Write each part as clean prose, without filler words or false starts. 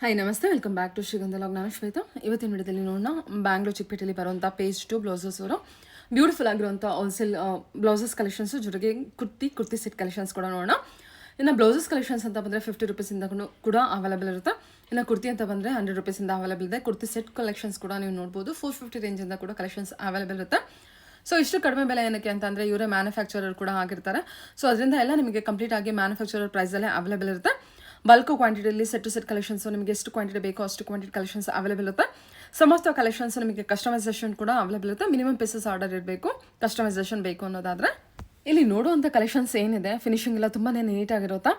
Hi ನಮಸ್ತೆ, welcome back to ಶ್ರೀಗಂಧ log. ನಾನು ಶ್ವೇತಾ. ಇವತ್ತಿನ ವಿಡಿಯೋದಲ್ಲಿ ನೋಡೋಣ ಬ್ಯಾಂಗ್ಳೂರ್ ಚಿಕ್ಕಪೇಟೆಯಲ್ಲಿ ಬರುವಂಥ ಪೇಜ್ 2 ಬ್ಲೌಸಸ್ ಅವರು ಬ್ಯೂಟಿಫುಲ್ ಆಗಿರುವಂಥ ಹೋಲ್ಸೇಲ್ ಬ್ಲೌಸಸ್ ಕಲೆಕ್ಷನ್ಸು ಜೊತೆಗೆ ಕುರ್ತಿ ಸೆಟ್ ಕಲೆಕ್ಷನ್ಸ್ ಕೂಡ ನೋಡೋಣ. ಇನ್ನು ಬ್ಲೌಸಸ್ ಕಲೆಕ್ಷನ್ಸ್ ಅಂತ ಬಂದರೆ 50 ರುಪೀಸಿಂದ ಕೂಡ ಅವೈಲೇಬಲ್ ಇರುತ್ತೆ. ಇನ್ನು ಕುರ್ತಿ ಅಂತ ಬಂದರೆ 100 ರುಪೀಸಿಂದ ಅವೈಲೇಬಲ್ ಇದೆ. ಕುರ್ತಿ ಸೆಟ್ ಕಲೆಕ್ಷನ್ಸ್ ಕೂಡ ನೀವು ನೋಡ್ಬೋದು. 450 ರೇಂಜಿಂದ ಕೂಡ ಕಲೆಕ್ಷನ್ಸ್ ಅವೈಲೇಬಲ್ ಇರುತ್ತೆ. ಸೊ ಇಷ್ಟು ಕಡಿಮೆ ಬೆಲೆ ಏನಕ್ಕೆ ಅಂತಂದರೆ ಇವರೇ ಮ್ಯಾನುಫ್ಯಾಕ್ಚರರ್ ಕೂಡ ಆಗಿರ್ತಾರೆ. ಸೊ ಅದರಿಂದ ಎಲ್ಲ ನಿಮಗೆ ಕಂಪ್ಲೀಟ್ ಆಗಿ ಮ್ಯಾನುಫ್ಯಾಕ್ಚರರ್ ಪ್ರೈಸಲ್ಲೇ ಅವೈಲೇಬಲ್ ಇರುತ್ತೆ. ಬಲ್ಕ್ ಕ್ವಾಂಟಿಟಿಯಲ್ಲಿ ಸೆಟ್ ಟು ಸೆಟ್ ಕಲೆಕ್ಷನ್ಸ್ ನಿಮಗೆ ಎಷ್ಟು ಕ್ವಾಂಟಿಟಿ ಬೇಕೋ ಅಷ್ಟು ಕ್ವಾಂಟಿಟಿ ಕಲೆಕ್ಷನ್ಸ್ ಅವೈಲೇಬಲ್ ಇರುತ್ತೆ. ಸಮ್ ಆಫ್ ದ ಕಲೆಕ್ಷನ್ಸ್ ನಿಮಗೆ ಕಸ್ಟಮೈಸೇಷನ್ ಕೂಡ ಅವೈಲೇಬಲ್ ಇರುತ್ತೆ. ಮಿನಿಮಮ್ ಪೀಸಸ್ ಆರ್ಡರ್ ಇರಬೇಕು, ಕಸ್ಟಮೈಸೇಷನ್ ಬೇಕು ಅನ್ನೋದಾದರೆ. ಇಲ್ಲಿ ನೋಡುವಂಥ ಕಲೆಕ್ಷನ್ಸ್ ಏನಿದೆ ಫಿನಿಶಿಂಗ್ ಎಲ್ಲ ತುಂಬಾ ನೀಟಾಗಿರುತ್ತೆ.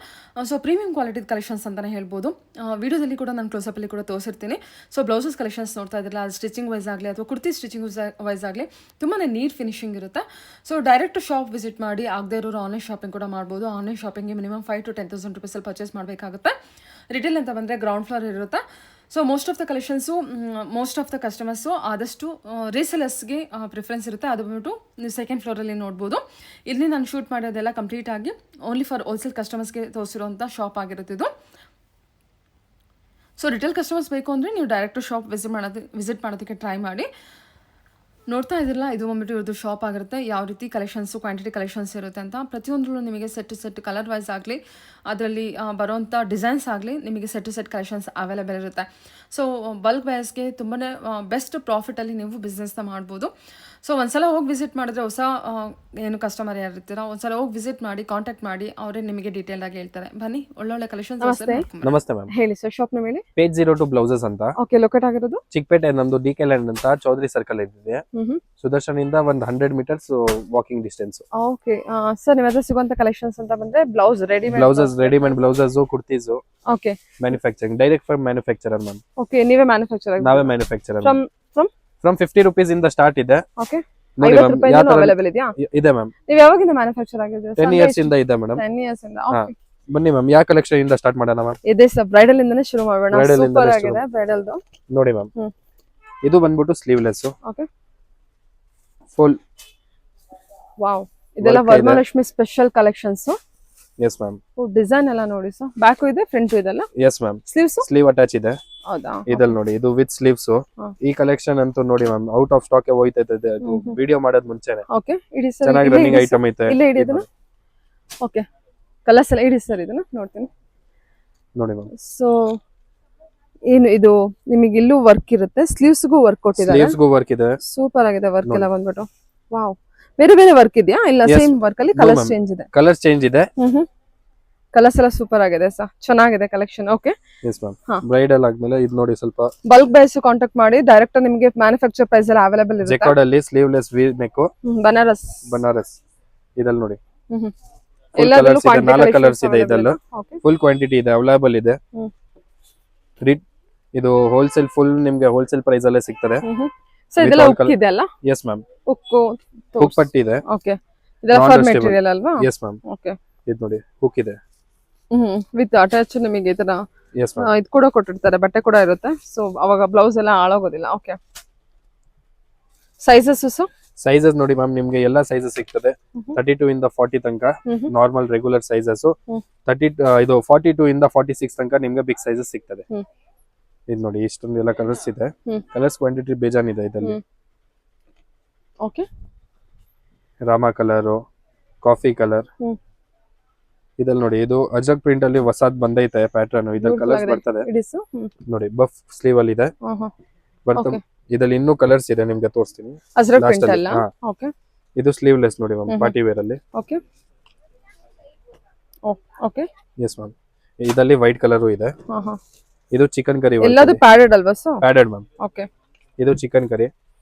ಸೊ ಪ್ರೀಮಿಯಂ ಕ್ವಾಲಿಟಿದ ಕಲೆಕ್ಷನ್ಸ್ ಅಂತಲೇ ಹೇಳ್ಬೋದು. ವಿಡಿಯೋದಲ್ಲಿ ಕೂಡ ನಾನು ಕ್ಲೋಸಪ್ಪಲ್ಲಿ ಕೂಡ ತೋರಿಸಿರ್ತೀನಿ. ಸೊ ಬ್ಲೌಸಸ್ ಕಲೆಕ್ಷನ್ಸ್ ನೋಡ್ತಾ ಇದ್ದಿಲ್ಲ, ಅದು ಸ್ಟಿಚಿಂಗ್ ವೈಸ್ ಆಗಲಿ ಅಥವಾ ಕುರ್ತಿ ಸ್ಟಿಚಿಂಗ್ ವೈಸ್ ಆಗಲಿ ತುಂಬಾ ನೀಟ್ ಫಿನಿಶಿಂಗ್ ಇರುತ್ತೆ. ಸೊ ಡೈರೆಕ್ಟ್ ಶಾಪ್ ವಿಸಿಟ್ ಮಾಡಿ ಆಗದೆ ಇರೋರು ಆನ್ಲೈನ್ ಶಾಪಿಂಗ್ ಕೂಡ ಮಾಡ್ಬೋದು. ಆನ್ಲೈನ್ ಶಾಪಿಂಗ್ಗೆ ಮಿನಿಮಮ್ 5,000 to 10,000 ರುಪೀಸಲ್ಲಿ ಪರ್ಚೇಸ್ ಮಾಡಬೇಕಾಗುತ್ತೆ. ರಿಟೇಲ್ ಅಂತ ಬಂದರೆ ಗ್ರೌಂಡ್ ಫ್ಲೋರ್ ಇರುತ್ತೆ. So most of the collections most of the customers ಆದಷ್ಟು ರೀಸೆಲರ್ಸ್ಗೆ ಪ್ರಿಫರೆನ್ಸ್ ಇರುತ್ತೆ. ಅದು ಬಂದ್ಬಿಟ್ಟು ನೀವು ಸೆಕೆಂಡ್ ಫ್ಲೋರಲ್ಲಿ ನೋಡ್ಬೋದು. ಇಲ್ಲಿ ನಾನು ಶೂಟ್ ಮಾಡೋದೆಲ್ಲ ಕಂಪ್ಲೀಟ್ ಆಗಿ ಓನ್ಲಿ ಫಾರ್ ಹೋಲ್ಸೇಲ್ ಕಸ್ಟಮರ್ಸ್ಗೆ ತೋರಿಸಿರುವಂಥ ಶಾಪ್ ಆಗಿರುತ್ತೆ ಇದು. ಸೊ ರಿಟೇಲ್ ಕಸ್ಟಮರ್ಸ್ ಬೇಕು ಅಂದರೆ ನೀವು ಡೈರೆಕ್ಟು ಶಾಪ್ ವಿಸಿಟ್ ಮಾಡೋದಕ್ಕೆ ಟ್ರೈ ಮಾಡಿ. ನೋಡ್ತಾ ಇದ್ದಿರಲ್ಲ, ಇದು ಬಂದ್ಬಿಟ್ಟು ಇವ್ರದ್ದು ಶಾಪ್ ಆಗಿರುತ್ತೆ. ಯಾವ ರೀತಿ ಕಲೆಕ್ಷನ್ಸು ಕ್ವಾಂಟಿಟಿ ಕಲೆಕ್ಷನ್ಸ್ ಇರುತ್ತೆ ಅಂತ ಪ್ರತಿಯೊಂದರಲ್ಲೂ ನಿಮಗೆ ಸೆಟ್ ಕಲರ್ ವೈಸ್ ಆಗಲಿ ಅದರಲ್ಲಿ ಬರೋವಂಥ ಡಿಸೈನ್ಸ್ ಆಗಲಿ ನಿಮಗೆ ಸೆಟ್ ಕಲೆಕ್ಷನ್ಸ್ ಅವೈಲೇಬಲ್ ಇರುತ್ತೆ. ಸೊ ಬಲ್ಕ್ ವೈಸ್ಗೆ ತುಂಬಾ ಬೆಸ್ಟ್ ಪ್ರಾಫಿಟಲ್ಲಿ ನೀವು ಬಿಸ್ನೆಸ್ನ ಮಾಡ್ಬೋದು. ಸೊ ಒಂದ್ಸಲ ಹೋಗಿ ವಿಸಿಟ್ ಮಾಡಿದ್ರೆ ಹೊಸ ಏನು ಕಸ್ಟಮರ್ ಯಾರಿರ್ತೀರೋ ಒಂದ್ಸಲ ಹೋಗಿ ವಿಸಿಟ್ ಮಾಡಿ ಕಾಂಟ್ಯಾಕ್ಟ್ ಮಾಡಿ ಅವರೇ ನಿಮಗೆ ಡೀಟೇಲ್ ಆಗಿ ಹೇಳ್ತಾರೆ. ಬನ್ನಿ, ಒಳ್ಳೊಳ್ಳೆ ಕಲೆಕ್ಷನ್ಸ್. ನಮಸ್ತೆ ಮ್ಯಾಮ್, ಹೇಳಿ ಸರ್. ಶಾಪ್ ನ ಮೇಲೆ ಪೇಜ್ 02 ಬ್ಲೌಸಸ್ ಅಂತ. ಓಕೆ, ಲೊಕೇಟ್ ಆಗಿರೋದು ಚಿಕ್ಕಪೇಟೆ, ನಮ್ದು ಡಿ ಕೆ ಲ್ಯಾಂಡ್ ಅಂತ ಚೌಧರಿ ಸರ್ಕಲ್ ಇದೆ. ಸುದರ್ಶನ್ ಇಂದ ಒಂದು 100 metres walking distance. Okay sir, ನಿಮ್ಮ ಹತ್ರ ಸಿಗುವಂತ ಕಲೆಕ್ಷನ್ಸ್ ಅಂತ ಬಂದ್ರೆ readymade blouses, kurtis. Okay, manufacturing direct from manufacturer ma'am. Okay, ನೀವೇ ಮ್ಯಾನುಫ್ಯಾಕ್ಚರ್? ನಾವೇ ಮ್ಯಾನುಫ್ಯಾಕ್ಚರರ್. ಫ್ರಮ್ 50 rupees ಇಂದ ಸ್ಟಾರ್ಟ್ ಇದೆ. ಓಕೆ, ನೋಡಿ ಮ್ಯಾಮ್, ಅವೈಲೇಬಲ್ ಇದೆಯಾ? ಇದೆ ಮ್ಯಾಮ್. ನೀವು ಯಾವಾಗಿಂದ ಮ್ಯಾನುಫ್ಯಾಕ್ಚರ್ ಆಗಿದ್ದೀರಾ? 10 years ಇಂದ ಇದೆ ಮೇಡಮ್. 10 years ಇಂದ. ಓಕೆ, ಬನ್ನಿ ಮ್ಯಾಮ್, ಯಾವ ಕಲೆಕ್ಷನ್ ಇಂದ ಸ್ಟಾರ್ಟ್ ಮಾಡೋಣ ಮ್ಯಾಮ್? ಇದೆ ಸರ್, ಬ್ರೈಡಲ್ ಇಂದನೇ ಶುರು ಮಾಡೋಣ. Bridal ಇಂದನೇ ಸೂಪರ್ ಶುರು. ಆಗಿದೆ ಬ್ರೈಡಲ್ದು. ನೋಡಿ ಮ್ಯಾಮ್, ಇದು ಬಂದ್ಬಿಟ್ಟು ಸ್ಲೀವ್ಲೆಸ್. ಓಕೆ, ಫುಲ್ ವಾವ್, ಇದೆಲ್ಲ Varamahalakshmi special collections. Yes ma'am. Design ಎಲ್ಲ ನೋಡಿ ಸರ್, ಬ್ಯಾಕ್ ಇದೆ ಫ್ರಂಟ್ ಇದೆಲ್ಲ. Yes ma'am. Sleeves sleeve attach ಇದೆ. ಹೌದಾ? ಇದಲ್ಲಿ ನೋಡಿ, ಇದು ವಿತ್ ಸ್ಲೀವ್ಸ್. ಈ ಕಲೆಕ್ಷನ್ ಅಂತೂ ನೋಡಿ ಮ್ಯಾಮ್, ಔಟ್ ಆಫ್ ಸ್ಟಾಕ್ ಹೋಯ್ತಾ ಇದೆ. ವಿಡಿಯೋ ಮಾಡೋದ್ ಮುಂಚೆನೆ. ಓಕೆ, ಇಡಿ ಸರ್. ಚೆನ್ನಾಗಿ ರನ್ನಿಂಗ್ ಐಟಮ್ ಐತೆ. ಇಲ್ಲೇ ಇಡಿ ಇದನ್ನ. ಓಕೆ, ಕಲರ್ಸ್ ಎಲ್ಲ ಇಡಿ ಸರ್, ಇದನ್ನ ನೋಡ್ತೀನಿ. ನೋಡಿ ಮ್ಯಾಮ್, ಸೊ ಏನು ಇದು ನಿಮಗೆ ಇಲ್ಲೂ ವರ್ಕ್ ಇರುತ್ತೆ, ಸ್ಲೀವ್ಸ್ಗೂ ವರ್ಕ್ ಕೊಟ್ಟಿದ್ದಾರೆ. ಸ್ಲೀವ್ಸ್ಗೂ ವರ್ಕ್ ಇದೆ. ಸೂಪರ್ ಆಗಿದೆ ವರ್ಕ್ ಎಲ್ಲ ಬಂದ್ಬಿಟ್ಟು. ವಾವ್, ಬೇರೆ ಬೇರೆ ವರ್ಕ್ ಇದೆಯಾ? ಇಲ್ಲ ಸೇಮ್ ವರ್ಕ್ ಅಲ್ಲಿ ಕಲರ್ಸ್ ಚೇಂಜ್ ಇದೆ. ಕಲರ್ಸ್ ಚೇಂಜ್ ಇದೆ. ಕಲರ್ಸ್ ಎಲ್ಲ ಸೂಪರ್ ಆಗಿದೆ ಸರ್, ಚೆನ್ನಾಗಿದೆ collection. Okay, yes ma'am. Bridal ಆದ್ಮೇಲೆ ಇದು ನೋಡಿ, ಸ್ವಲ್ಪ ಬಲ್ಕ್ ಬೈಸ್ ಕಾಂಟ್ಯಾಕ್ಟ್ ಮಾಡಿ ಡೈರೆಕ್ಟ್ ನಿಮಗೆ ಮ್ಯಾನುಫ್ಯಾಕ್ಚರ್ ಪ್ರೈಸ್ ಎಲ್ಲ ಅವೈಲೇಬಲ್ ಇದೆ. ಜೆಕಾರ್ಡ್ ಅಲ್ಲಿ ಸ್ಲೀವ್ಲೆಸ್ ವಿ ನೆಕ್, ಬನಾರಸ್. ಇದರಲ್ಲಿ ನೋಡಿ, ಎಲ್ಲದರಲ್ಲೂ 4 ಕಲರ್ಸ್ ಇದೆ. ಇದೆಲ್ಲ ಫುಲ್ ಕ್ವಾಂಟಿಟಿ ಇದೆ, ಅವೈಲೇಬಲ್ ಇದೆ. ಇದು ಹೋಲ್ಸೇಲ್, ಫುಲ್ ನಿಮ್ಗೆ ಹೋಲ್ಸೇಲ್ ಪ್ರೈಸ್ ಅಲ್ಲೇ ಸಿಗ್ತದೆ. ಸರ್ ಇದೆಲ್ಲ ಉಕ್ ಇದೆ ಅಲ್ಲ? Yes ma'am. ಹುಕ್ ಪಟ್ಟಿ ಇದೆ. ಓಕೆ, ಇದೆಲ್ಲ ಫರ್ ಮೆಟೀರಿಯಲ್ ಅಲ್ವಾ? Yes ma'am. ಓಕೆ, ಇದು ನೋಡಿ, ಹುಕ್ ಇದೆ. ವಿತ್ ಅಟ್ಯಾಚ್ ನಿಮಗೆ ಇದರ ಎಸ್ ಮ್ಯಾಮ್. ಇದು ಕೂಡ ಕೊಟ್ಟಿರ್ತಾರೆ, ಬಟ್ಟೆ ಕೂಡ ಇರುತ್ತೆ. ಸೊ ಅವಾಗ ಬ್ಲೌಸ್ ಎಲ್ಲ ಹಾಳಾಗೋದಿಲ್ಲ. Okay, sizes sir? ಸೈಜಸ್ ನೋಡಿ ಮ್ಯಾಮ್, ನಿಮ್ಗೆ ಎಲ್ಲಾ ಸೈಜಸ್ ಸಿಗ್ತದೆ. 32 ಇಂದ 40 ತನಕ ನಾರ್ಮಲ್ ರೆಗ್ಯುಲರ್ ಸೈಜಸ್. 42 ಇಂದ 46 ತನಕ ನಿಮ್ಗೆ ಬಿಗ್ ಸೈಜಸ್ ಸಿಗ್ತದೆ. ಇದು ನೋಡಿ, ಇಷ್ಟೊಂದು ಎಲ್ಲ ಕಲರ್ಸ್ ಇದೆ. ಕಲರ್ಸ್ ಕ್ವಾಂಟಿಟಿ ಬೇಜಾನ್ ಇದೆ ಇದರಲ್ಲಿ. ಓಕೆ, ರಾಮಾ ಕಲರ್, ಕಾಫಿ ಕಲರ್. ಇದಲ್ಲಿ ನೋಡಿ, ಇದು ಅಜರಕ್ ಪ್ರಿಂಟ್ ಅಲ್ಲಿ ಹೊಸದ್ ಬಂದೈತೆ ಪ್ಯಾಟರ್ನ್. ಇದ್ರಲ್ಲಿ ಕಲರ್ಸ್ ಬರ್ತದೆ ನೋಡಿ. ಬಫ್ ಸ್ಲೀವ್ ಅಲ್ಲಿ ಇದೆ ಬರ್ತದೆ. ಇದ್ರಲ್ಲಿ ಇನ್ನೂ ಕಲರ್ಸ್ ಇದೆ, ನಿಮ್ಗೆ ತೋರಿಸ್ತೀನಿ. ಅಜರಕ್ ಪ್ರಿಂಟ್ ಅಲ್ಲ? ಓಕೆ, ಇದು ಸ್ಲೀವ್ಲೆಸ್ ನೋಡಿ ಮ್ಯಾಮ್, ಪಾರ್ಟಿ ವೇರ್ ಅಲ್ಲಿ. Okay okay, yes ma'am. ಇದರಲ್ಲಿ ವೈಟ್ ಕಲರ್ ಇದೆ. ಇದು ಚಿಕನ್ ಕರಿ. ಎಲ್ಲದು ಪ್ಯಾಡೆಡ್ ಅಲ್ವಾ ಸರ್? Padded ma'am. ಓಕೆ, ಇದು ಚಿಕನ್ ಕರಿ.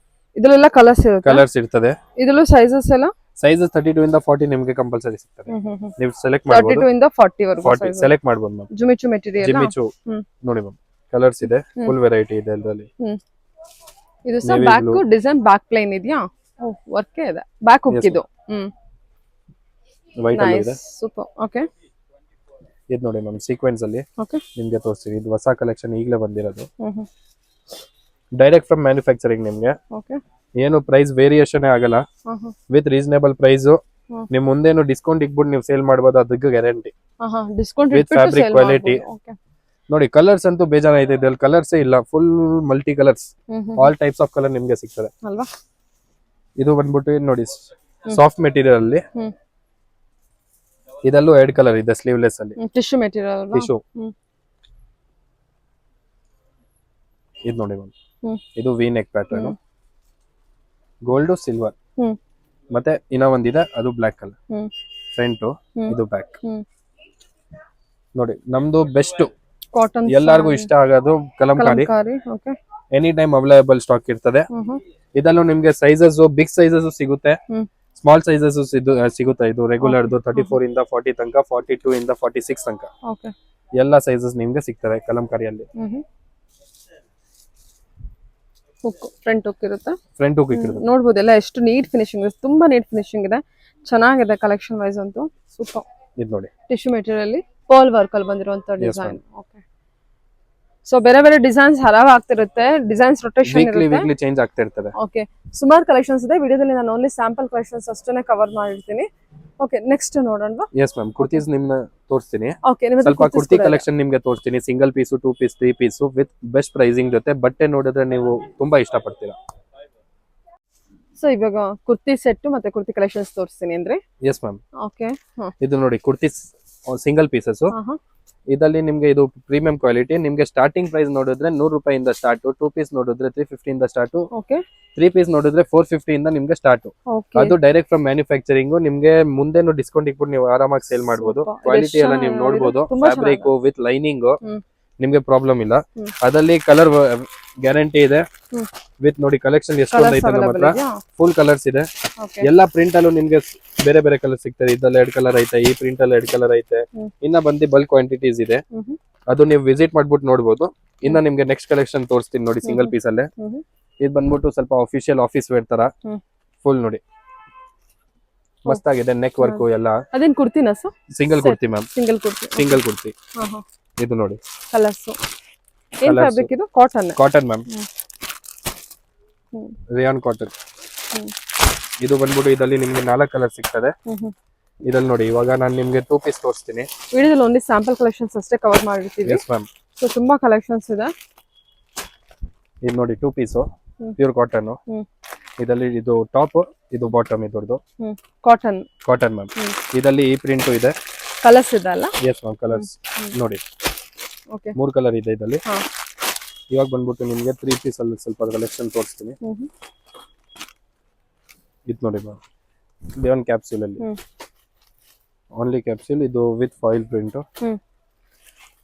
ಇದೆಲ್ಲ ಕಲರ್ಸ್ ಇರ್ತದೆ. ಇದರಲ್ಲೂ ಸೈಜಸ್ ಎಲ್ಲ ಸೈಜಸ್ 32 ಇಂದ 40 ನಿಮಗೆ ಕಂಪಲ್ಸರಿ ಸಿಗ್ತದೆ. ನೀವು ಸೆಲೆಕ್ಟ್ ಮಾಡಬಹುದು. 32 ಇಂದ 40 ವರೆಗೂ ಸೆಲೆಕ್ಟ್ ಮಾಡಬಹುದು ಮ್ಯಾಮ್. ಜುಮಿಚು ಮೆಟೀರಿಯಲ್. ಜಿಮಿಚು ನೋಡಿ ಮ್ಯಾಮ್, ಕಲರ್ಸ್ ಇದೆ, ಫುಲ್ ವೆರೈಟಿ ಇದೆ ಇದರಲ್ಲಿ. ಇದು sir back design, back plain ಇದೆಯಾ? ಓ, ವರ್ಕ್ ಇದೆ ಬ್ಯಾಕ್ ಹುಕ್ ಇದು. ವೈಟ್ ಅಲ್ಲಿ ಇದೆ. ಸೂಪರ್. ಓಕೆ, ಇದು ನೋಡಿ ಮ್ಯಾಮ್, ಸೀಕ್ವೆನ್ಸ್ ಅಲ್ಲಿ ನಿಮ್ಗೆ ತೋರಿಸ್ತೀನಿ. ಇದು ಹೊಸ ಕಲೆಕ್ಷನ್ ಈಗಲೇ ಬಂದಿರೋದು, ಡೈರೆಕ್ಟ್ ಫ್ರಮ್ ಮ್ಯಾನುಫ್ಯಾಕ್ಚರಿಂಗ್. ನಿಮ್ಗೆ ಏನು ಪ್ರೈಸ್ ವೇರಿಯೇಷನ್ ಆಗಲ್ಲ, ವಿತ್ ರೀಸನೇಬಲ್ ಪ್ರೈಸ್. ನಿಮ್ ಮುಂದೇನು ಡಿಸ್ಕೌಂಟ್ ಇಟ್ಬಿಟ್ಟು ನೀವು ಸೇಲ್ ಮಾಡಬಹುದು, ಅದಕ್ಕೆ guarantee. Discount with fabric quality. ನೋಡಿ ಕಲರ್ಸ್ ಅಂತೂ ಬೇಜಾನ ಇದೆ ಇದ್ರಲ್ಲಿ, ಕಲರ್ಸೇ ಇಲ್ಲ, full multi colours, all types of colour ನಿಮ್ಗೆ ಸಿಗ್ತದೆ ಅಲ್ವಾ. ಇದು ಬಂದ್ಬಿಟ್ಟು ನೋಡಿ ಸಾಫ್ಟ್ ಮೆಟೀರಿಯಲ್ ಅಲ್ಲಿ, ಇದಲ್ಲೂ 2 ಕಲರ್ ಇದೆ ಸ್ಲೀವ್ಲೆಸ್ ಅಲ್ಲಿ, ಟಿಶ್ಯೂ ಮೆಟೀರಿಯಲ್ ಅಲ್ವಾ. ಟಿಶ್ಯೂ. ಇದು ನೋಡಿ ಮ್ಯಾಮ್, ಇದು V neck pattern, gold silver, ಮತ್ತೆ ಇನ್ನ ಒಂದಿದೆ ಅದು ಬ್ಲಾಕ್ ಕಲರ್, ಫ್ರಂಟ್ ಇದು ಬ್ಯಾಕ್. ನೋಡಿ ನಮ್ದು ಬೆಸ್ಟ್ ಕಾಟನ್, ಎಲ್ಲರಿಗೂ ಇಷ್ಟ ಆಗೋದು Kalamkari. Any time available stock ಇರ್ತದೆ. ಇದಲ್ಲೂ ನಿಮ್ಗೆ ಸೈಜಸ್ ಬಿಗ್ ಸೈಜಸ್ ಸಿಗುತ್ತೆ, ಸ್ಮಾಲ್ ಸೈಜಸ್ ಸಿಗುತ್ತೆ. ಇದು ರೆಗ್ಯುಲರ್ 34 ಇಂದ 40 ತನಕ, 42 ಇಂದ 46 ತನಕ ಎಲ್ಲ ಸೈಜಸ್ ನಿಮ್ಗೆ ಸಿಗ್ತವೆ ಕಲಂಕಾರಿಯಲ್ಲಿ. ಫ್ರಂಟ್ ಹುಕ್ ಇರುತ್ತೆ, ಫ್ರಂಟ್ ಹುಕ್ ಇರುತ್ತೆ. ನೋಡಬಹುದು ಎಲ್ಲ ಎಷ್ಟು ನೀಟ್ ಫಿನಿಶಿಂಗ್ ಇದೆ, ತುಂಬಾ ನೀಟ್ ಫಿನಿಶಿಂಗ್ ಇದೆ, ಚೆನ್ನಾಗಿದೆ ಕಲೆಕ್ಷನ್ ವೈಸ್ ಅಂತೂ ಸೂಪರ್. ಇದು ನೋಡಿ ಟಿಶ್ಯೂ ಮೆಟೀರಿಯಲ್ ಅಲ್ಲಿ ಪರ್ಲ್ ವರ್ಕ್ ಅಲ್ಲಿ ಬಂದಿರುವಂತ ಡಿಸೈನ್. ಓಕೆ, ಸೊ ಬೇರೆ ಬೇರೆ ಡಿಸೈನ್ಸ್ ಹರಾವ್ ಆಗ್ತಿರುತ್ತೆ, ಡಿಸೈನ್ಸ್ ರೊಟೇಷನ್ ಇರುತ್ತೆ, ವೀಕ್ಲಿ ಚೇಂಜ್ ಆಗ್ತಾ ಇರ್ತದೆ. ಓಕೆ, ಸುಮಾರು ಕಲೆಕ್ಷನ್ಸ್ ಇದೆ. ವಿಡಿಯೋದಲ್ಲಿ ನಾನು ಓನ್ಲಿ ಸ್ಯಾಂಪಲ್ ಕಲೆಕ್ಷನ್ಸ್ ಅಷ್ಟೇ ಕವರ್ ಮಾಡಿರ್ತೀನಿ. ಓಕೆ, ನೆಕ್ಸ್ಟ್ ನೋಡೋಣ. ಎಸ್ ಮ್ಯಾಮ್, ಕುರ್ತೀಸ್ ನಿಮ್ನ ತೋರಿಸ್ತೀನಿ. ಓಕೆ, ಸ್ವಲ್ಪ ಕುರ್ತಿ ಕಲೆಕ್ಷನ್ ನಿಮ್ಗೆ ತೋರಿಸ್ತೀನಿ. Single piece, 2 piece, 3 piece with best pricing ಜೊತೆ ಬಟ್ಟೆ ನೋಡಿದ್ರೆ ನೀವು ತುಂಬಾ ಇಷ್ಟ ಪಡ್ತೀರಾ. ಸೊ ಇವಾಗ ಕುರ್ತಿ ಸೆಟ್ ಮತ್ತೆ ಕುರ್ತಿ ಕಲೆಕ್ಷನ್ಸ್ ತೋರಿಸ್ತೀನಿ ಅಂದ್ರೆ. Yes ma'am. ಓಕೆ, ಇದು ನೋಡಿ ಕುರ್ತೀಸ್ ಸಿಂಗಲ್ ಪೀಸಸ್. ಇದರಲ್ಲಿ ನಿಮ್ಗೆ ಇದು ಪ್ರೀಮಿಯಂ ಕ್ವಾಲಿಟಿ. ನಿಮ್ಗೆ ಸ್ಟಾರ್ಟಿಂಗ್ ಪ್ರೈಸ್ ನೋಡಿದ್ರೆ 100 ರೂಪಾಯಿಂದ ಸ್ಟಾರ್ಟ್, 2 ಪೀಸ್ ನೋಡಿದ್ರೆ 350 ಇಂದ ಸ್ಟಾರ್ಟ್, 3 ಪೀಸ್ ನೋಡಿದ್ರೆ 450 ಇಂದ ನಿಮ್ಗೆ ಸ್ಟಾರ್ಟ್. ಅದು ಡೈರೆಕ್ಟ್ ಫ್ರಮ್ ಮ್ಯಾನುಫ್ಯಾಕ್ಚರಿಂಗ್. ನಿಮ್ಗೆ ಮುಂದೆನು ಡಿಸ್ಕೌಂಟ್ ಇಟ್ಬಿಟ್ಟು ನೀವು ಆರಾಮಾಗಿ ಸೇಲ್ ಮಾಡಬಹುದು. ಕ್ವಾಲಿಟಿ ಎಲ್ಲ ನೀವು ನೋಡಬಹುದು, ಫ್ಯಾಬ್ರಿಕ್ ವಿತ್ ಲೈನಿಂಗ್, ನಿಮ್ಗೆ ಪ್ರಾಬ್ಲಮ್ ಇಲ್ಲ. ಅದರಲ್ಲಿ ಕಲರ್ ಗ್ಯಾರಂಟಿ ಇದೆ ವಿತ್ ನೋಡಿ ಕಲೆಕ್ಷನ್ ಎಷ್ಟೊಂದು ಐತೆ ನಮ್ಮ ಹತ್ರ, ಫುಲ್ ಕಲರ್ಸ್ ಇದೆ. ಎಲ್ಲ ಪ್ರಿಂಟ್ ಅಲ್ಲೂ ನಿಮ್ಗೆ ಬೇರೆ ಬೇರೆ ಕಲರ್ ಸಿಗ್ತದೆ. ಇದ್ರಲ್ಲಿ 2 ಕಲರ್ ಐತೆ, ಈ ಪ್ರಿಂಟ್ ಅಲ್ಲಿ 2 ಕಲರ್ ಐತೆ. ಇನ್ನ ಬಂದು ಬಲ್ಕ್ ಕ್ವಾಂಟಿಟೀಸ್ ಇದೆ, ಅದು ನೀವು ವಿಸಿಟ್ ಮಾಡ್ಬಿಟ್ಟು ನೋಡ್ಬೋದು. ಇನ್ನ ನಿಮ್ಗೆ ನೆಕ್ಸ್ಟ್ ಕಲೆಕ್ಷನ್ ತೋರಿಸ್ತೀನಿ ನೋಡಿ ಸಿಂಗಲ್ ಪೀಸ್ ಅಲ್ಲೇ. ಇದು ಬಂದ್ಬಿಟ್ಟು ಸ್ವಲ್ಪ ಅಫಿಷಿಯಲ್ ಆಫೀಸ್ ವೇರ್ ತರ, ಫುಲ್ ನೋಡಿ ಮಸ್ತ್ ಆಗಿದೆ. ನೆಕ್ ವರ್ಕ್ ಎಲ್ಲ. ಅದೇನ್ ಕುರ್ತಿನಾ sir? Single kurti ma'am, single kurti. ಇದು ನೋಡಿ ಕಲರ್ಸ್, ಏನ್ ಫ್ಯಾಬ್ರಿಕ್ ಇದು? Cotton, cotton ma'am, rayon cotton. ಇದು ಬಂದ್ಬಿಟ್ಟು ಇದರಲ್ಲಿ ನಿಮ್ಗೆ 4 ಕಲರ್ ಸಿಗ್ತದೆ. ಇದ್ರಲ್ಲಿ ನೋಡಿ ಇವಾಗ ನಾನು ನಿಮ್ಗೆ 2 ಪೀಸ್ ತೋರಿಸ್ತೀನಿ. ವಿಡಿಯೋದಲ್ಲಿ ಓನ್ಲಿ ಸ್ಯಾಂಪಲ್ ಕಲೆಕ್ಷನ್ಸ್ ಅಷ್ಟೇ ಕವರ್ ಮಾಡಿರ್ತೀವಿ. Yes ma'am. ಸೊ ತುಂಬಾ ಕಲೆಕ್ಷನ್ಸ್ ಇದೆ. ಇದು ನೋಡಿ 2 ಪೀಸ್ ಪ್ಯೂರ್ ಕಾಟನ್. ಇದರಲ್ಲಿ ಇದು ಟಾಪ್, ಇದು ಬಾಟಮ್ ಇದರದು ಕಾಟನ್, ಕಾಟನ್ ಮ್ಯಾಮ್. ಇದರಲ್ಲಿ ಈ ಪ್ರಿಂಟ್ ಇದೆ, ಕಲರ್ಸ್ ಇದೆ ಅಲ್ಲ? ಎಸ್ ಮ್ಯಾಮ್, ಕಲರ್ಸ್ ನೋಡಿ. ಓಕೆ, 3 ಕಲರ್ ಇದೆ ಇದರಲ್ಲಿ. ಇವಾಗ ಬಂದ್ಬಿಟ್ಟು ನಿಮ್ಗೆ 3 ಪೀಸ್ ಅಲ್ಲಿ ಸ್ವಲ್ಪ ಕಲೆಕ್ಷನ್ ತೋರಿಸ್ತೀನಿ. ಇದು ನೋಡಿ ಮ್ಯಾಮ್, ಲಿಯೋನ್ ಕ್ಯಾಪ್ಸೂಲ್ ಅಲ್ಲಿ ಓನ್ಲಿ ಕ್ಯಾಪ್ಸೂಲ್. ಇದು with foil print,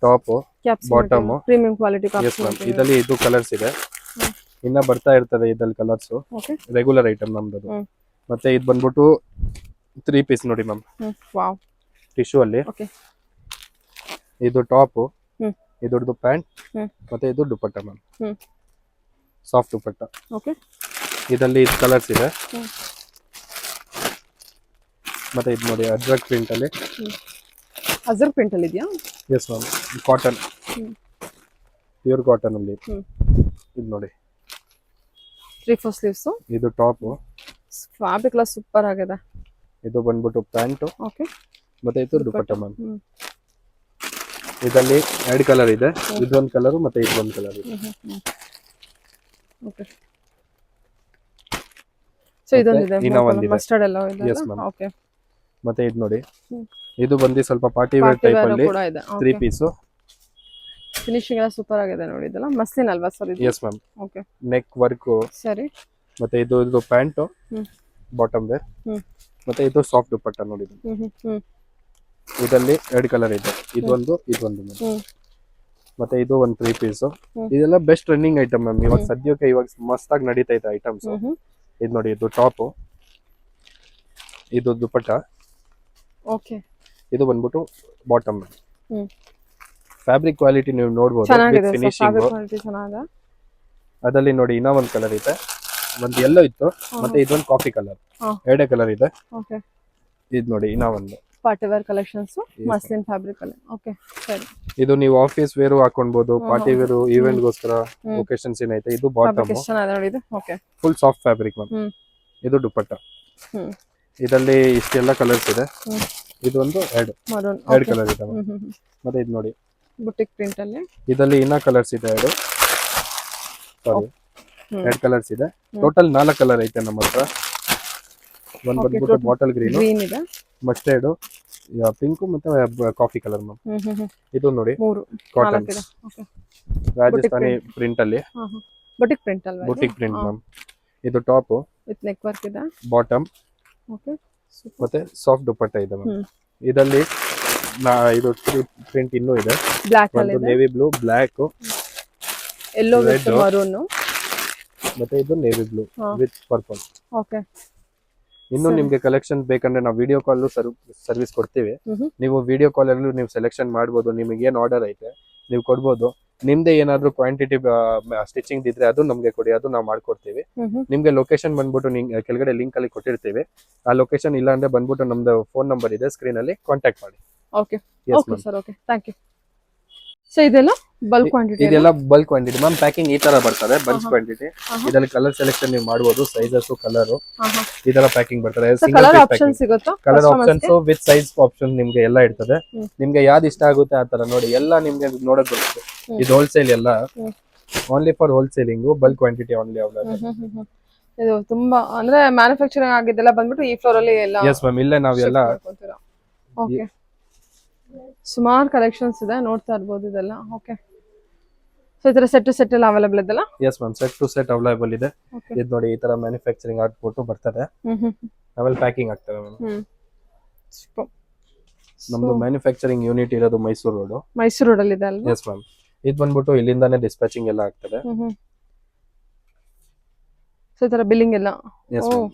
top bottom, premium quality. Yes ma'am. ಇದರಲ್ಲಿ ಇದು ಕಲರ್ಸ್ ಇದೆ, ಇನ್ನ ಬರ್ತಾ ಇರ್ತದೆ ಇದ್ರಲ್ಲಿ ಕಲರ್ಸ್. ರೆಗ್ಯುಲರ್ ಐಟಮ್ ನಮ್ದು. ಮತ್ತೆ ಇದು ಬಂದ್ಬಿಟ್ಟು 3 ಪೀಸ್ ನೋಡಿ ಮ್ಯಾಮ್, ವಾವ್, ಟಿಶ್ಯೂ ಅಲ್ಲಿ. ಇದು ಟಾಪ್, ಇದರದ್ದು ಪ್ಯಾಂಟ್, ಮತ್ತೆ ಇದು ದುಪಟ್ಟ ಮ್ಯಾಮ್, ಸಾಫ್ಟ್ ದುಪಟ್ಟ. ಇದರಲ್ಲಿ ಇದು ಕಲರ್ಸ್ ಇದೆ. ಮತ್ತೆ ಇದು ನೋಡಿ ಅಜ್ರಕ್ ಪ್ರಿಂಟ್ ಅಲ್ಲಿ. ಅಜ್ರಕ್ ಪ್ರಿಂಟ್ ಅಲ್ಲಿ ಇದೆಯಾ? Yes ma'am, cotton, pure cotton ಅಲ್ಲಿ. ಇದು ನೋಡಿ 3/4 ಸ್ಲೀವ್ಸ್. ಇದು ಟಾಪ್, ಫ್ಯಾಬ್ರಿಕ್ ಎಲ್ಲ ಸೂಪರ್ ಆಗಿದೆ. ಇದು ಬಂದ್ಬಿಟ್ಟು ಪ್ಯಾಂಟ್, ಓಕೆ, ಮತ್ತೆ ಇದು ದುಪಟ್ಟ ಮ್ಯಾಮ್. ಇದರಲ್ಲಿ 2 ಕಲರ್ ಇದೆ, ಇದೊಂದು ಕಲರ್ ಮತ್ತೆ ಇದೊಂದು ಕಲರ್ ಇದೆ. ಓಕೆ, ಸೊ ಇದೊಂದಿದೆ ಮಸ್ಟರ್ಡ್ ಎಲ್ಲ ಇದೆ. Yes ma'am. ಓಕೆ, ಮತ್ತೆ ಇದು ನೋಡಿ, ಇದು ಬಂದು ಸ್ವಲ್ಪ ಪಾರ್ಟಿ ವೇರ್ ಟೈಪ್ ಅಲ್ಲಿ 3 ಪೀಸ್. ಫಿನಿಶಿಂಗ್ ಎಲ್ಲ ಸೂಪರ್ ಆಗಿದೆ ನೋಡಿ. ಇದೆಲ್ಲ ಮಸ್ಲಿನ್ ಅಲ್ವಾ ಸರ್ ಇದು? Yes ma'am. Okay, neck work. ಸರಿ. ಮತ್ತೆ ಇದು ಪ್ಯಾಂಟ್, ಬಾಟಮ್ ವೇರ್, ಮತ್ತೆ ಇದು ಸಾಫ್ಟ್ ದುಪಟ್ಟ ನೋಡಿ. ಇದರಲ್ಲಿ 2 ಕಲರ್ ಇದೆ, ಇದೊಂದು ಮತ್ತೆ ಇದು ಒಂದು 3 ಪೀಸ್. ಇದೆಲ್ಲ ಬೆಸ್ಟ್ ರನ್ನಿಂಗ್ ಐಟಮ್ ಮ್ಯಾಮ್. ಇವಾಗ ಸದ್ಯಕ್ಕೆ ಇವಾಗ ಮಸ್ತ್ ಆಗಿ ನಡೀತಾ ಇದೆ ಐಟಮ್ಸ್. ಇದು ನೋಡಿ, ಇದು ಟಾಪ್, ಇದು ದುಪಟ್ಟ. ಓಕೆ, ಇದು ಬಂದ್ಬಿಟ್ಟು ಬಾಟಮ್. ಫ್ಯಾಬ್ರಿಕ್ ಕ್ವಾಲಿಟಿ ನೀವು ನೋಡಬಹುದು, ಫಿನಿಶಿಂಗ್. ಅದರಲ್ಲಿ ನೋಡಿ ಇನ್ನೂ ಒಂದು ಕಲರ್ ಇದೆ, ಒಂದು ಯೆಲ್ಲೋ ಇತ್ತು, ಮತ್ತೆ ಇದೊಂದು ಕಾಫಿ ಕಲರ್. 2 ಕಲರ್ ಇದೆ. ಓಕೆ, ಇದು ನೋಡಿ ಇನ್ನೂ ಒಂದು party wear collections muslin fabric ಅಲ್ಲಿ. ಓಕೆ, ಸರಿ. ಇದು ನೀವು ಆಫೀಸ್ ವೇರು ಹಾಕೊಬಹುದು, ಪಾರ್ಟಿ ವೇರು, ಈವೆಂಟ್ ಗೋಸ್ಕರ, ಒಕೇಶನ್ಸ್ ಏನೈತೆ. ಇದು ಬಾಟಮ್, ನೋಡಿ ಇದು. Okay, full soft fabric ma'am. ಇದು ದುಪಟ್ಟ. ಇದರಲ್ಲಿ ಇಷ್ಟೆಲ್ಲ ಕಲರ್ಸ್ ಇದೆ. ಇದೊಂದು 2 ಕಲರ್ ಇದೆ. ಮತ್ತೆ ಇದು ನೋಡಿ ಬುಟಿಕ್ ಪ್ರಿಂಟ್ ಅಲ್ಲಿ. ಇದರಲ್ಲಿ ಇನ್ನ ಕಲರ್ಸ್ ಇದೆ ಎರಡು, ಸಾರಿ ಹ್ಮ್. 2 ಕಲರ್ಸ್ ಇದೆ. ಟೋಟಲ್ 4 ಕಲರ್ ಐತೆ ನಮ್ಮ ಹತ್ರ. ಒಂದ್ ಬಂದ್ಬಿಟ್ಟು ಬಾಟಲ್ ಗ್ರೀನ್, ಗ್ರೀನ್ ಇದೆ, ಮಸ್ಟರ್ಡ್, ಪಿಂಕ್ ಮತ್ತೆ ಕಾಫಿ ಕಲರ್ ಮ್ಯಾಮ್. ಇದು ನೋಡಿ 3 ಕಾಟನ್ 4 ಇದೆ. ಓಕೆ, ರಾಜಸ್ಥಾನಿ ಪ್ರಿಂಟ್ ಅಲ್ಲಿ, ಬುಟಿಕ್ ಪ್ರಿಂಟ್ ಅಲ್ವಾ? Boutique print ma'am. ಇದು ಟಾಪ್ ವಿತ್ ನೆಕ್ ವರ್ಕ್ ಇದೆ. ಬಾಟಮ್ ಓಕೆ, ಮತ್ತೆ ಸಾಫ್ಟ್ ದುಪಟ್ಟ ಇದೆ ಮ್ಯಾಮ್. ಇದರಲ್ಲಿ ಇದು ಪ್ರಿಂಟ್ ಇನ್ನೂ ಇದೆ. ಬ್ಲಾಕ್ ಅಲ್ಲಿ ಒಂದು ಇದೆ, navy blue, black, yellow with red, maroon. ಮತ್ತೆ ಇದು navy blue with purple. Okay, ಇನ್ನು ನಿಮ್ಗೆ ಕಲೆಕ್ಷನ್ ಬೇಕಂದ್ರೆ ನಾವು ವಿಡಿಯೋ ಕಾಲ್ ಸರ್ವಿಸ್ ಕೊಡ್ತೀವಿ. ನೀವು ವಿಡಿಯೋ ಕಾಲ್ ಅಲ್ಲೂ ನೀವು ಸೆಲೆಕ್ಷನ್ ಮಾಡ್ಬೋದು. ನಿಮಗೆ ಏನ್ ಆರ್ಡರ್ ಐತೆ ನೀವು ಕೊಡ್ಬೋದು. ನಿಮ್ದೇ ಏನಾದ್ರು ಕ್ವಾಂಟಿಟಿ ಸ್ಟಿಚಿಂಗ್ ಇದ್ರೆ ಅದು ನಮ್ಗೆ ಕೊಡಿ, ಅದು ನಾವು ಮಾಡ್ಕೊಡ್ತೀವಿ. ನಿಮ್ಗೆ ಲೊಕೇಶನ್ ಬಂದ್ಬಿಟ್ಟು ಕೆಳಗಡೆ ಲಿಂಕ್ ಅಲ್ಲಿ ಕೊಟ್ಟಿರ್ತೀವಿ. ಆ ಲೊಕೇಶನ್ ಇಲ್ಲ ಅಂದ್ರೆ ಬಂದ್ಬಿಟ್ಟು ನಮ್ದು ಫೋನ್ ನಂಬರ್ ಇದೆ ಸ್ಕ್ರೀನ್ ಅಲ್ಲಿ, ಕಾಂಟ್ಯಾಕ್ಟ್ ಮಾಡಿ. Okay okay sir, okay, thank you. So ಇದೆಲ್ಲ ಬಲ್ಕ್ ಕ್ವಾಂಟಿಟಿ, ಇದೆಲ್ಲ ಬಲ್ಕ್ ಕ್ವಾಂಟಿಟಿ ಮ್ಯಾಮ್. ಪ್ಯಾಕಿಂಗ್ ಈ ತರ ಬರ್ತದೆ, ಬಲ್ಕ್ ಕ್ವಾಂಟಿಟಿ. ಇದರಲ್ಲಿ ಕಲರ್ ಸೆಲೆಕ್ಷನ್ ನೀವು ಮಾಡಬಹುದು, ಸೈಜಸ್, ಕಲರ್ ಈ ತರ ಪ್ಯಾಕಿಂಗ್ ಬರ್ತದೆ. ಕಲರ್ ಆಪ್ಷನ್ ಸಿಗುತ್ತಾ? Colour options with size option ನಿಮ್ಗೆ ಎಲ್ಲ ಇರ್ತದೆ. ನಿಮ್ಗೆ ಯಾವ್ದು ಇಷ್ಟ ಆಗುತ್ತೆ ಆ ತರ ನೋಡಿ ಎಲ್ಲ ನಿಮ್ಗೆ ನೋಡಕ್ ಬರುತ್ತೆ. ಇದು ಹೋಲ್ಸೇಲ್ ಎಲ್ಲ, only for wholesaling, bulk quantity only available. ಇದು ತುಂಬಾ ಅಂದ್ರೆ ಮ್ಯಾನುಫ್ಯಾಕ್ಚರಿಂಗ್ ಆಗಿದ್ದೆಲ್ಲ ಬಂದ್ಬಿಟ್ಟು ಈ ಫ್ಲೋರ್ ಅಲ್ಲಿ ಎಲ್ಲ. ಎಸ್ ಮ್ಯಾಮ್, ಇಲ್ಲೇ ನಾವೆಲ್ಲ. ಓಕೆ, ಸುಮಾರು ಕಲೆಕ್ಷನ್ಸ್ ಇದೆ, ನೋಡ್ತಾ ಇರ್ಬೋದು ಇದೆಲ್ಲ. ಓಕೆ, ಸೊ ಈ ತರ ಸೆಟ್ ಟು ಸೆಟ್ ಎಲ್ಲ ಅವೈಲೇಬಲ್ ಇದೆಲ್ಲ? Yes ma'am, set to set available ಇದೆ. ಇದು ನೋಡಿ ಈ ತರ ಮ್ಯಾನುಫ್ಯಾಕ್ಚರಿಂಗ್ ಆಗ್ಬಿಟ್ಟು ಬರ್ತದೆ, ಆಮೇಲೆ ಪ್ಯಾಕಿಂಗ್ ಆಗ್ತದೆ ಮ್ಯಾಮ್. ನಮ್ದು ಮ್ಯಾನುಫ್ಯಾಕ್ಚರಿಂಗ್ ಯೂನಿಟ್ ಇರೋದು ಮೈಸೂರು ರೋಡ್. ಮೈಸೂರು ರೋಡ್ ಅಲ್ಲಿ ಇದೆ ಅಲ್ವಾ? ಎಸ್ ಮ್ಯಾಮ್, ಇದು ಬಂದ್ಬಿಟ್ಟು ಇಲ್ಲಿಂದಾನೇ ಡಿಸ್ಪ್ಯಾಚಿಂಗ್ ಎಲ್ಲ ಆಗ್ತದೆ. ಸೊ ಈ ತರ ಬಿಲ್ಲಿಂಗ್ ಎಲ್ಲ. Yes ma'am.